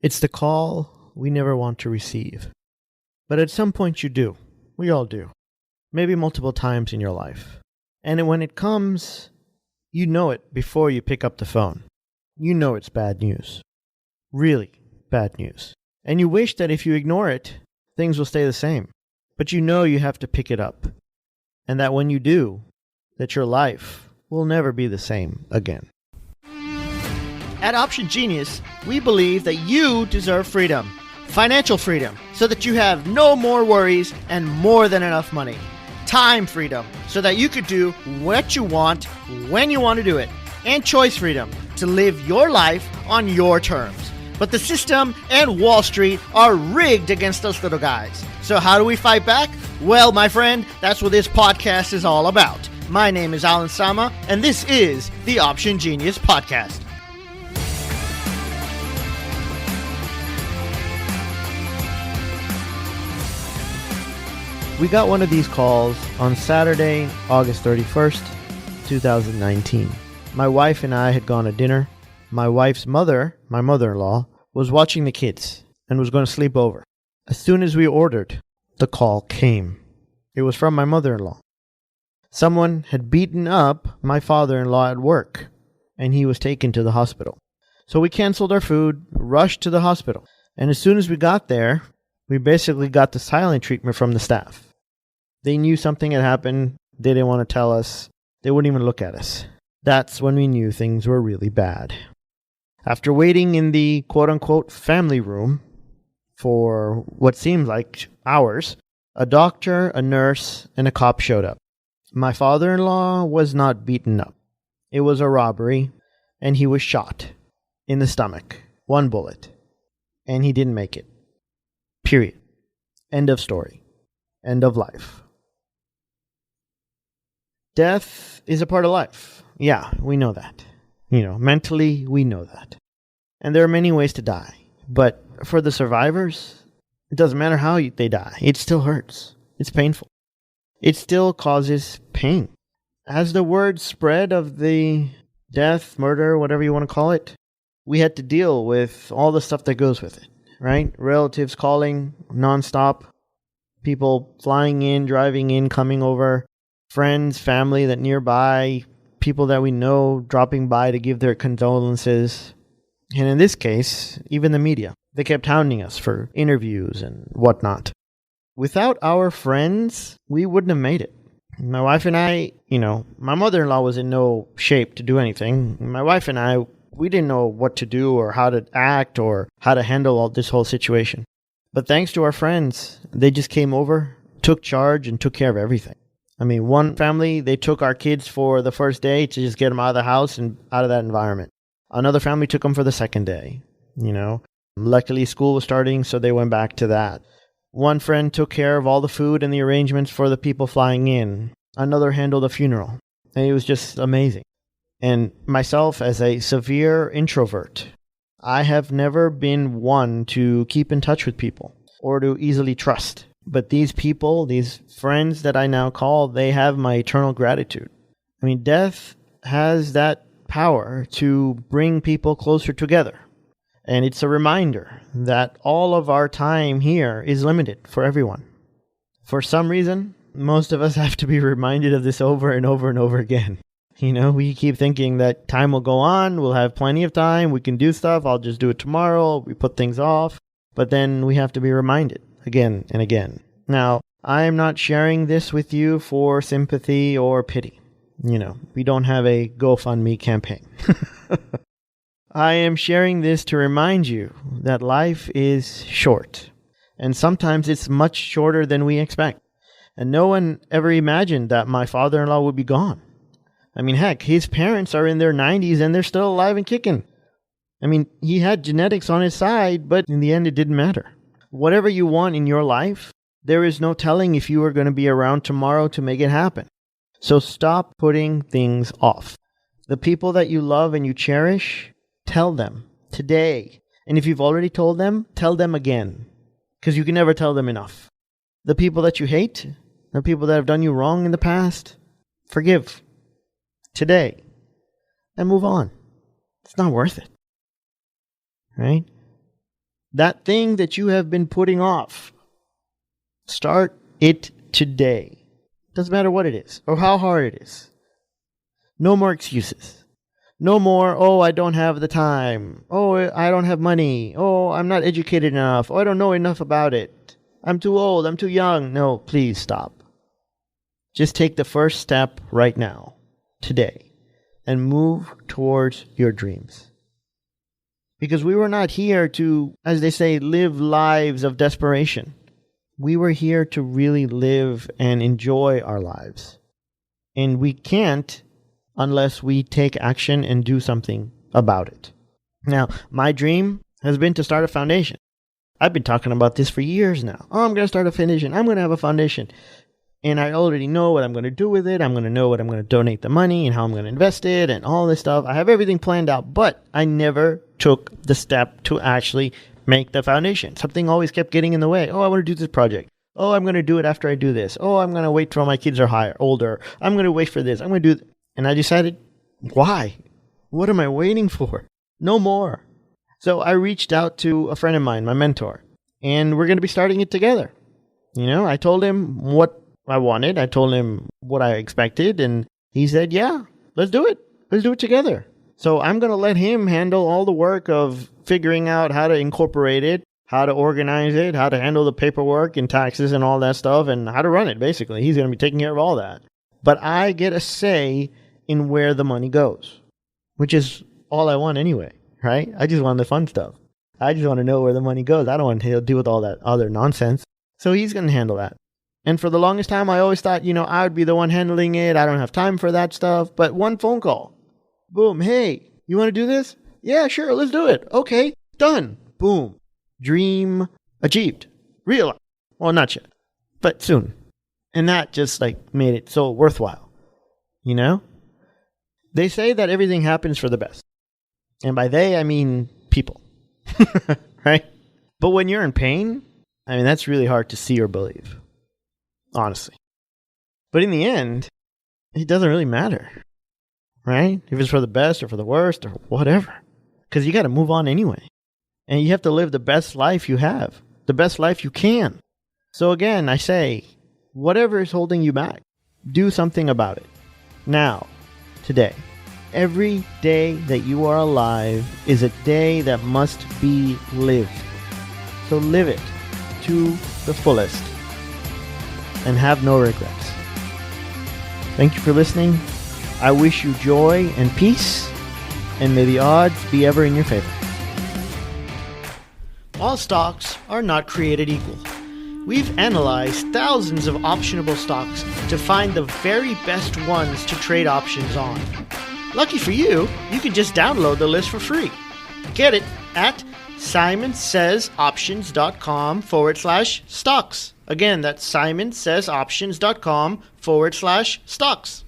It's the call we never want to receive. But at some point you do. We all do. Maybe multiple times in your life. And when it comes, you know it before you pick up the phone. You know it's bad news. Really bad news. And you wish that if you ignore it, things will stay the same. But you know you have to pick it up. And that when you do, that your life will never be the same again. At Option Genius, we believe that you deserve freedom. Financial freedom, so that you have no more worries and more than enough money. Time freedom, so that you could do what you want, when you want to do it. And choice freedom, to live your life on your terms. But the system and Wall Street are rigged against us little guys. So how do we fight back? Well, my friend, that's what this podcast is all about. My name is Alan Sama, and this is the Option Genius Podcast. We got one of these calls on Saturday, August 31st, 2019. My wife and I had gone to dinner. My wife's mother, my mother-in-law, was watching the kids and was going to sleep over. As soon as we ordered, the call came. It was from my mother-in-law. Someone had beaten up my father-in-law at work, and he was taken to the hospital. So we canceled our food, rushed to the hospital, and as soon as we got there, we basically got the silent treatment from the staff. They knew something had happened. They didn't want to tell us. They wouldn't even look at us. That's when we knew things were really bad. After waiting in the quote-unquote family room for what seemed like hours, a doctor, a nurse, and a cop showed up. My father-in-law was not beaten up. It was a robbery, and he was shot in the stomach. 1 bullet. And he didn't make it. Period. End of story. End of life. Death is a part of life. Yeah, we know that. Mentally, we know that. And there are many ways to die. But for the survivors, it doesn't matter how they die. It still hurts. It's painful. It still causes pain. As the word spread of the death, murder, whatever you want to call it, we had to deal with all the stuff that goes with it, right? Relatives calling nonstop, people flying in, driving in, coming over, friends, family that nearby, people that we know dropping by to give their condolences. And in this case, even the media. They kept hounding us for interviews and whatnot. Without our friends, we wouldn't have made it. My wife and I, my mother-in-law was in no shape to do anything. My wife and I, we didn't know what to do or how to act or how to handle this whole situation. But thanks to our friends, they just came over, took charge, and took care of everything. One family, they took our kids for the first day to just get them out of the house and out of that environment. Another family took them for the second day. Luckily, school was starting, so they went back to that. One friend took care of all the food and the arrangements for the people flying in. Another handled the funeral. And it was just amazing. And myself, as a severe introvert, I have never been one to keep in touch with people or to easily trust. But these people, these friends that I now call, they have my eternal gratitude. Death has that power to bring people closer together. And it's a reminder that all of our time here is limited for everyone. For some reason, most of us have to be reminded of this over and over and over again. We keep thinking that time will go on, we'll have plenty of time, we can do stuff, I'll just do it tomorrow, we put things off. But then we have to be reminded again and again. Now, I am not sharing this with you for sympathy or pity. We don't have a GoFundMe campaign. I am sharing this to remind you that life is short. And sometimes it's much shorter than we expect. And no one ever imagined that my father-in-law would be gone. Heck, his parents are in their 90s and they're still alive and kicking. He had genetics on his side, but in the end, it didn't matter. Whatever you want in your life, there is no telling if you are going to be around tomorrow to make it happen. So stop putting things off. The people that you love and you cherish, tell them today. And if you've already told them, tell them again. Because you can never tell them enough. The people that you hate, the people that have done you wrong in the past, forgive today and move on. It's not worth it. Right? That thing that you have been putting off, start it today. Doesn't matter what it is or how hard it is. No more excuses. No more, oh, I don't have the time. Oh, I don't have money. Oh, I'm not educated enough. Oh, I don't know enough about it. I'm too old. I'm too young. No, please stop. Just take the first step right now, today, and move towards your dreams. Because we were not here to, as they say, live lives of desperation. We were here to really live and enjoy our lives. And we can't unless we take action and do something about it. Now, my dream has been to start a foundation. I've been talking about this for years now. Oh, I'm going to start a foundation. I'm going to have a foundation. And I already know what I'm going to do with it. I'm going to know what I'm going to donate the money and how I'm going to invest it and all this stuff. I have everything planned out, but I never took the step to actually make the foundation. Something always kept getting in the way. Oh, I want to do this project. Oh, I'm going to do it after I do this. Oh, I'm going to wait till my kids are older. I'm going to wait for this. I'm going to do And I decided, why? What am I waiting for? No more. So I reached out to a friend of mine, my mentor, and we're going to be starting it together. I told him what I wanted. I told him what I expected, and he said, yeah, let's do it. Let's do it together. So I'm going to let him handle all the work of figuring out how to incorporate it, how to organize it, how to handle the paperwork and taxes and all that stuff, and how to run it, basically. He's going to be taking care of all that. But I get a say in where the money goes, which is all I want anyway, right? I just want the fun stuff. I just want to know where the money goes. I don't want to deal with all that other nonsense. So he's going to handle that. And for the longest time, I always thought, I would be the one handling it. I don't have time for that stuff. But one phone call. Boom. Hey, you want to do this? Yeah, sure. Let's do it. Okay. Done. Boom. Dream achieved. Realized. Well, not yet, but soon. And that just made it so worthwhile. They say that everything happens for the best. And by they, I mean people. Right? But when you're in pain, that's really hard to see or believe. Honestly. But in the end, it doesn't really matter. Right? If it's for the best or for the worst or whatever. Because you got to move on anyway. And you have to live the best life you have. The best life you can. So again, I say, whatever is holding you back, do something about it. Now. Today. Every day that you are alive is a day that must be lived. So live it to the fullest and have no regrets. Thank you for listening. I wish you joy and peace, and may the odds be ever in your favor. All stocks are not created equal. We've analyzed thousands of optionable stocks to find the very best ones to trade options on. Lucky for you, you can just download the list for free. Get it at simonsaysoptions.com/stocks. Again, that's simonsaysoptions.com/stocks.